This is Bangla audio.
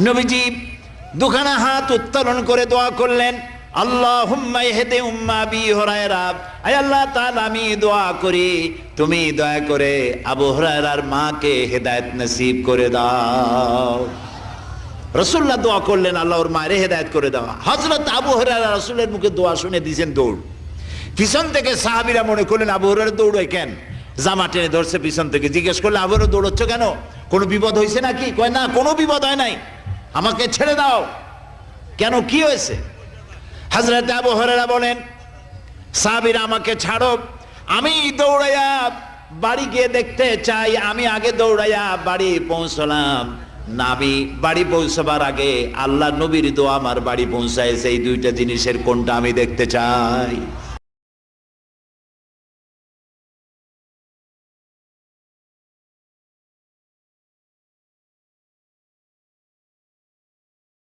নবীজি দুখানা হাত উত্তোলন করে দোয়া করলেন, আল্লাহুম্মা ইহদি উম্মা আবি হুরায়রা, আয় আল্লাহ তাআলা আমি দোয়া করি তুমি দয়া করে আবু হুরায়রার মাকে হেদায়েত নসিব করে দাও। রাসূলুল্লাহ দোয়া করলেন আল্লাহ ওর মায়ের হেদায়েত করে দাও। হযরত আবু হুরায়রা রাসূলের মুখে দোয়া শুনে দিয়েছেন দৌড়। পিছন থেকে সাহাবীরা মনে করলেন আবু হুরায়রা দৌড়ায় কেন, জামা টেনে ধরছে পিছন থেকে। জিজ্ঞেস করলে আবু হুরায়রা দৌড়চ্ছ কেন, কোনো বিপদ হয়েছে নাকি? কয় না, কোনো বিপদ হয় নাই, আমাকে ছেড়ে দাও। কেন, কি হয়েছে? হযরত আবু হুরায়রা বলেন, সাহাবীরা আমাকে ছাড়ো, আমি দৌড়াইয়া বাড়ি গিয়ে দেখতে চাই। আমি আগে দৌড়াইয়া বাড়ি পৌঁছলাম, নাবি বাড়ি পৌঁছবার আগে আল্লাহ নবীর দোয়া আমার বাড়ি পৌঁছায়। সেই দুইটা জিনিসের কোনটা আমি দেখতে চাই।